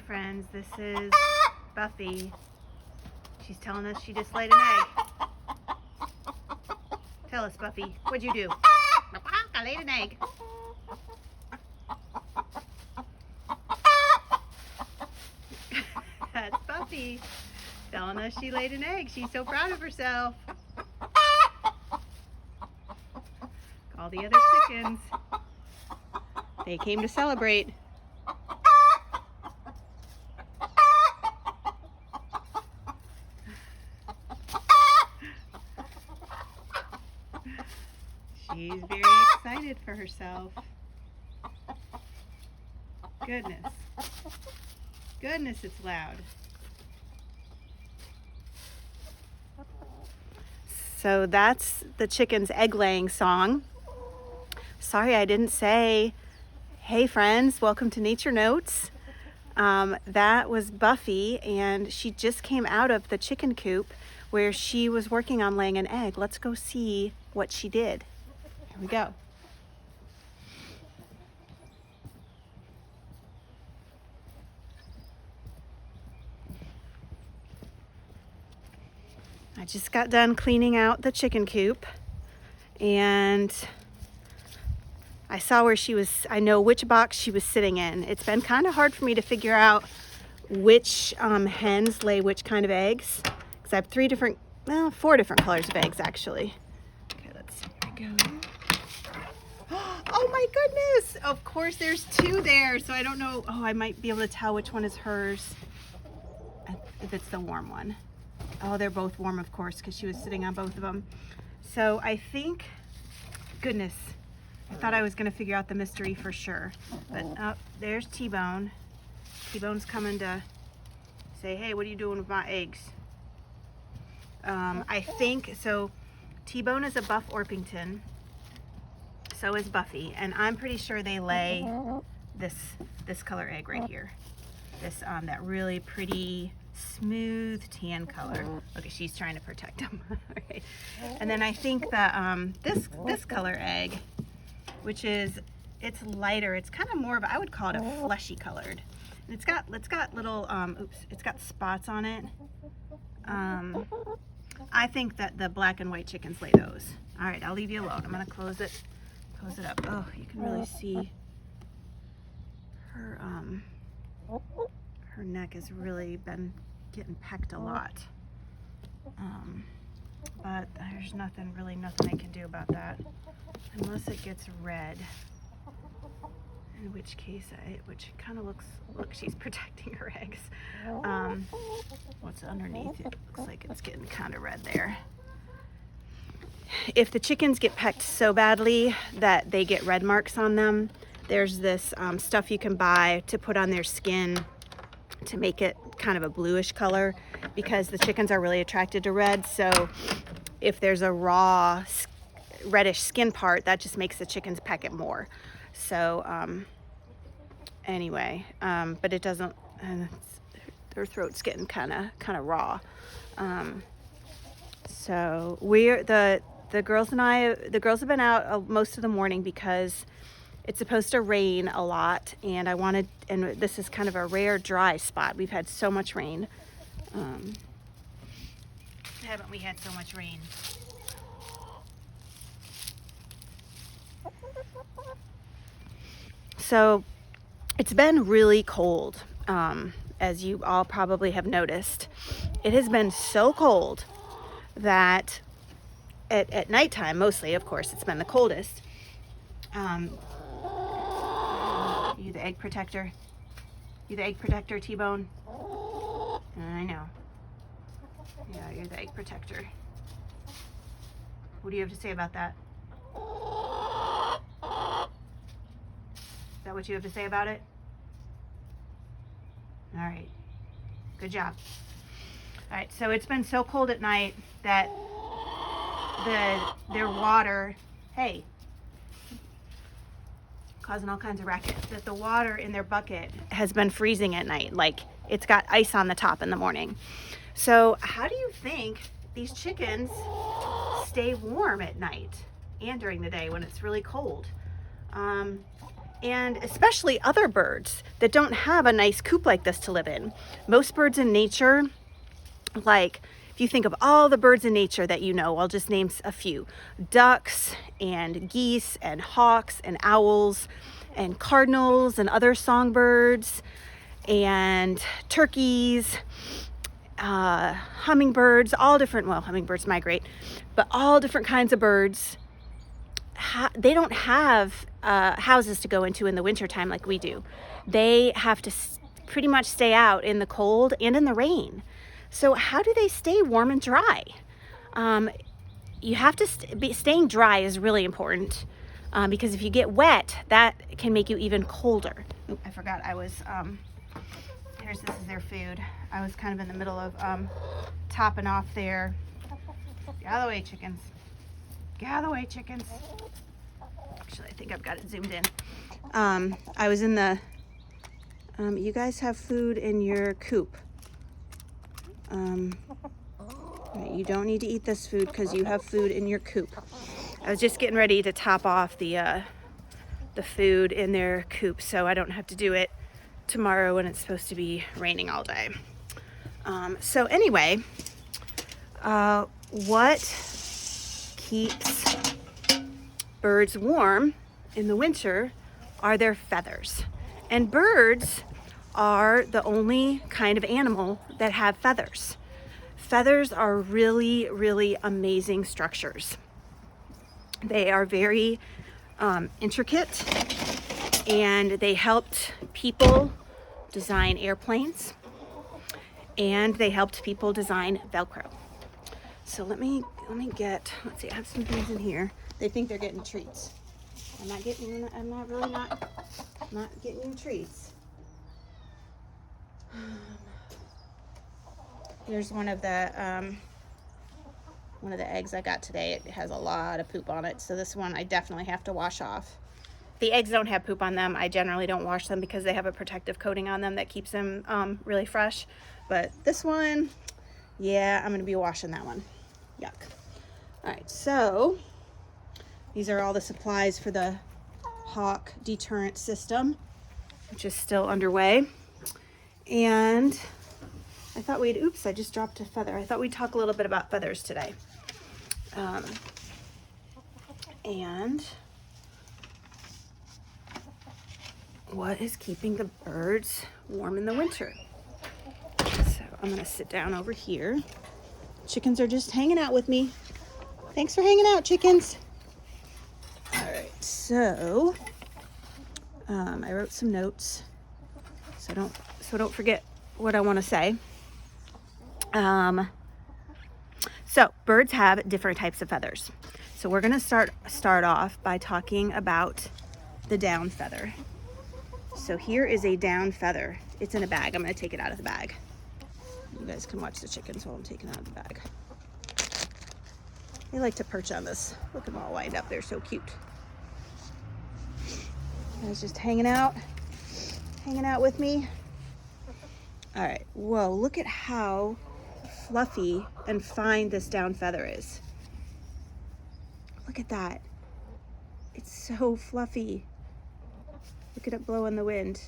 friends, this is Buffy. She's telling us she just laid an egg. Tell us, Buffy, what'd you do? I laid an egg. That's Buffy telling us she laid an egg. She's so proud of herself. All the other chickens, they came to celebrate. She's very excited for herself. Goodness. Goodness, it's loud. So that's the chicken's egg laying song. Sorry I didn't say, hey friends, welcome to Nature Notes. That was Buffy, and she just came out of the chicken coop where she was working on laying an egg. Let's go see what she did. Here we go. I just got done cleaning out the chicken coop, and I saw where she was, I know which box she was sitting in. It's been kind of hard for me to figure out which hens lay which kind of eggs, because I have 4 different colors of eggs actually. Okay, let's see, here we go. Oh my goodness! Of course there's 2 there, so I don't know, I might be able to tell which one is hers, if it's the warm one. Oh, they're both warm, of course, because she was sitting on both of them. So I think, goodness, I thought I was going to figure out the mystery for sure. But there's T-Bone. T-Bone's coming to say, hey, what are you doing with my eggs? I think, so T-Bone is a Buff Orpington. So is Buffy. And I'm pretty sure they lay this color egg right here. This, that really pretty, smooth tan color. Okay, she's trying to protect them. Okay. And then I think that this color egg, which is, it's lighter, it's kind of more of, I would call it a fleshy colored. And it's got little, it's got spots on it. I think that the black and white chickens lay those. All right, I'll leave you alone. I'm gonna close it up. Oh, you can really see her, her neck has really been getting pecked a lot. But there's nothing I can do about that. Unless it gets red. In which case, which kind of looks, look, she's protecting her eggs. What's underneath it? Looks like it's getting kind of red there. If the chickens get pecked so badly that they get red marks on them, there's this stuff you can buy to put on their skin to make it kind of a bluish color, because the chickens are really attracted to red. So if there's a raw reddish skin part, that just makes the chickens peck it more. So anyway, but it doesn't, and their throat's getting kind of raw. So the girls and I, the girls have been out most of the morning because it's supposed to rain a lot, and and this is kind of a rare dry spot. We've had so much rain. Haven't we had so much rain? So it's been really cold, as you all probably have noticed. It has been so cold that at nighttime, mostly, of course, it's been the coldest. You the egg protector? You the egg protector, T-Bone? I know. Yeah, you're the egg protector. What do you have to say about that? Is that what you have to say about it? All right. Good job. All right, so it's been so cold at night that their water, hey, causing all kinds of racket, that the water in their bucket has been freezing at night. Like, it's got ice on the top in the morning. So how do you think these chickens stay warm at night and during the day when it's really cold? and especially other birds that don't have a nice coop like this to live in. Most birds in nature, like if you think of all the birds in nature that you know, I'll just name a few: ducks and geese and hawks and owls and cardinals and other songbirds and turkeys, hummingbirds, all different, well, hummingbirds migrate, but all different kinds of birds. They don't have houses to go into in the wintertime like we do. They have to pretty much stay out in the cold and in the rain. So how do they stay warm and dry? You have to staying dry is really important, because if you get wet, that can make you even colder. Oop, I forgot I was, this is their food. I was kind of in the middle of topping off their, get out of the way, chickens. Get out of the way, chickens. Actually, I think I've got it zoomed in. I was in the, you guys have food in your coop. You don't need to eat this food because you have food in your coop. I was just getting ready to top off the food in their coop, so I don't have to do it tomorrow when it's supposed to be raining all day. So anyway, what keeps birds warm in the winter are their feathers. And birds are the only kind of animal that have feathers. Feathers are really, really amazing structures. They are very intricate, and they helped people design airplanes, and they helped people design Velcro. So let me get, let's see, I have some things in here. They think they're getting treats. I'm not getting you treats. Here's one of the eggs I got today. It has a lot of poop on it, so this one I definitely have to wash off. The eggs don't have poop on them. I generally don't wash them because they have a protective coating on them that keeps them really fresh. But this one, yeah, I'm gonna be washing that one. Yuck. All right, so these are all the supplies for the hawk deterrent system, which is still underway. And I thought oops, I just dropped a feather. I thought we'd talk a little bit about feathers today. And what is keeping the birds warm in the winter? So I'm gonna sit down over here. Chickens are just hanging out with me. Thanks for hanging out, chickens. All right, so I wrote some notes, so don't forget what I want to say. So birds have different types of feathers. So we're gonna start off by talking about the down feather. So here is a down feather. It's in a bag. I'm gonna take it out of the bag. You guys can watch the chickens while I'm taking it out of the bag. They like to perch on this. Look at them all lined up. They're so cute. I was just hanging out with me. All right, whoa, look at how fluffy and fine this down feather is. Look at that. It's so fluffy. Look at it blow in the wind.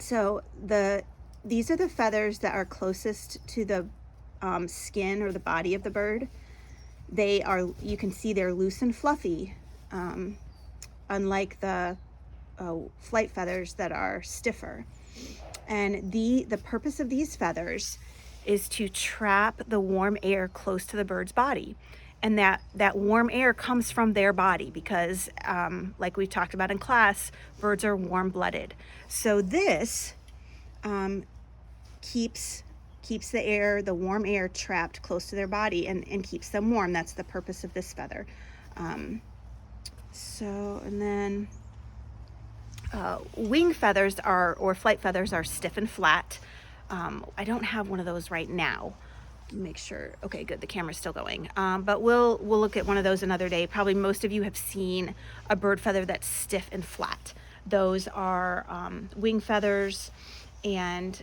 So these are the feathers that are closest to the skin or the body of the bird. You can see they're loose and fluffy, unlike the flight feathers that are stiffer. And the purpose of these feathers is to trap the warm air close to the bird's body. And that warm air comes from their body because, like we talked about in class, birds are warm-blooded. So this keeps the warm air trapped close to their body and keeps them warm. That's the purpose of this feather. And then wing feathers or flight feathers are stiff and flat. I don't have one of those right now. Make sure, okay, good, the camera's still going. But we'll look at one of those another day. Probably most of you have seen a bird feather that's stiff and flat. Those are wing feathers, and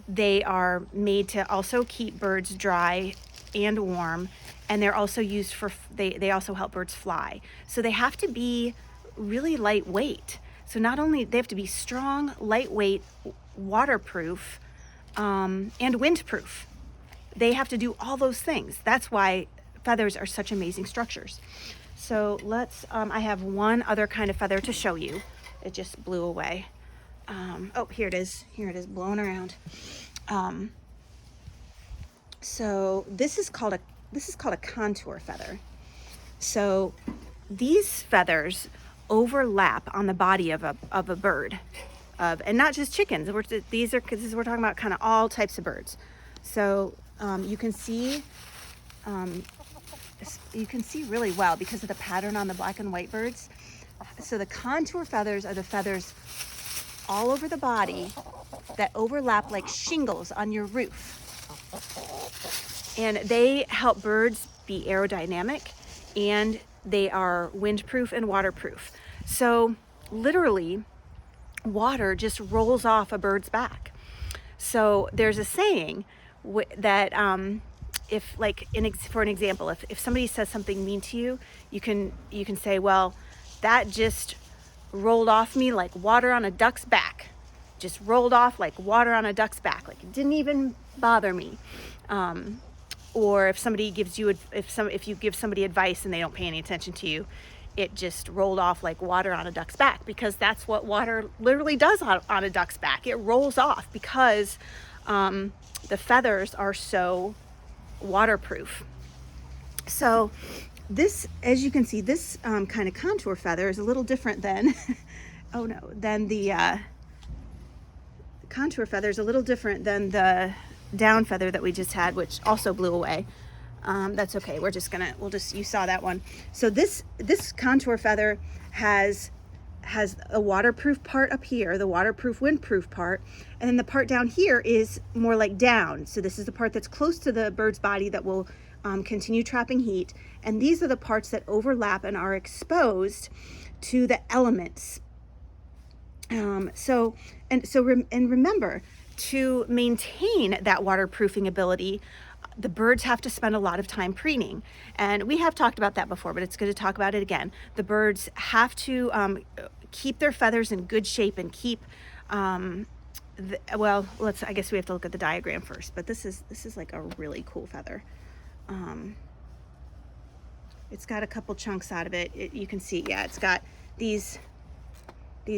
they are made to also keep birds dry and warm, and they're also used for, they also help birds fly. So they have to be really lightweight. So not only they have to be strong, lightweight, waterproof, and windproof. They have to do all those things. That's why feathers are such amazing structures. So let's, I have one other kind of feather to show you. It just blew away. Oh, here it is. Here it is, blowing around. So this is called a contour feather. So these feathers overlap on the body of a bird, and not just chickens. We're talking about kind of all types of birds. So you can see really well because of the pattern on the black and white birds. So the contour feathers are the feathers all over the body that overlap like shingles on your roof. And they help birds be aerodynamic, and they are windproof and waterproof. So literally, water just rolls off a bird's back. So there's a saying that if, like, for an example, if somebody says something mean to you, you can say, well, that just rolled off me like water on a duck's back. Just rolled off like water on a duck's back. Like, it didn't even bother me. Or if somebody gives you, if you give somebody advice and they don't pay any attention to you, it just rolled off like water on a duck's back, because that's what water literally does on a duck's back. It rolls off because the feathers are so waterproof. So this, as you can see, this kind of contour feather is a little different than, than the contour feather is a little different than the down feather that we just had, which also blew away. That's okay. You saw that one. So this contour feather has a waterproof part up here, the waterproof windproof part, and then the part down here is more like down. So this is the part that's close to the bird's body that will continue trapping heat, and these are the parts that overlap and are exposed to the elements. Remember, to maintain that waterproofing ability, the birds have to spend a lot of time preening. And we have talked about that before, but it's good to talk about it again. The birds have to keep their feathers in good shape and keep, I guess we have to look at the diagram first, but this is like a really cool feather. It's got a couple chunks out of it. You can see, yeah, it's got these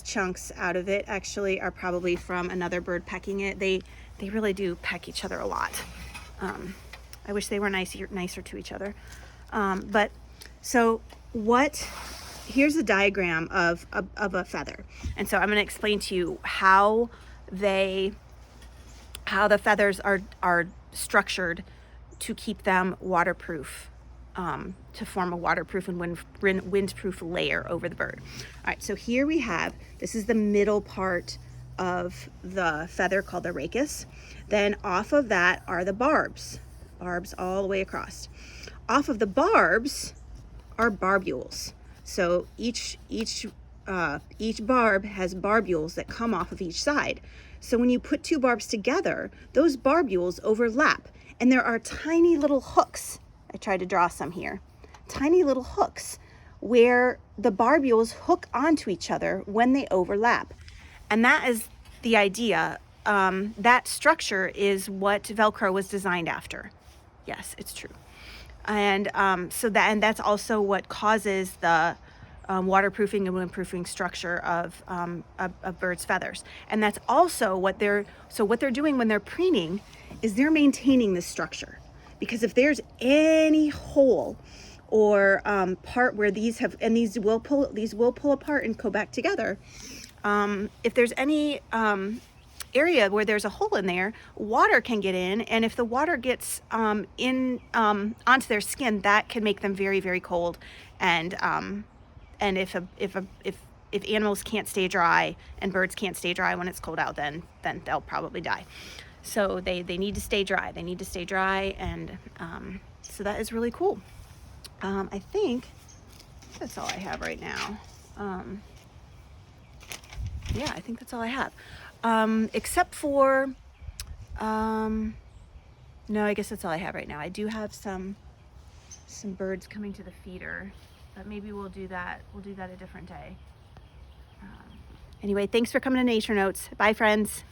chunks out of it actually are probably from another bird pecking it. They really do peck each other a lot. I wish they were nicer to each other. Here's a diagram of a feather. And so I'm going to explain to you how the feathers are structured to keep them waterproof, to form a waterproof and windproof layer over the bird. All right, so here we have, this is the middle part of the feather called the rachis. Then off of that are the barbs all the way across. Off of the barbs are barbules. So each barb has barbules that come off of each side. So when you put two barbs together, those barbules overlap, and there are tiny little hooks. I tried to draw some here. Tiny little hooks where the barbules hook onto each other when they overlap. And that is the idea. That structure is what Velcro was designed after. Yes, it's true. And that's also what causes the waterproofing and windproofing structure of birds' feathers. And that's also what they're doing when they're preening, is they're maintaining this structure. Because if there's any hole or part where these will pull apart and go back together, if there's any area where there's a hole in there, water can get in, and if the water gets onto their skin, that can make them very, very cold. And if animals can't stay dry and birds can't stay dry when it's cold out, then they'll probably die. So they need to stay dry. They need to stay dry, and so that is really cool. I think that's all I have right now. Yeah, I think that's all I have. Except for, No, I guess that's all I have right now. I do have some birds coming to the feeder, but maybe we'll do that. We'll do that a different day. Anyway, thanks for coming to Nature Notes. Bye, friends.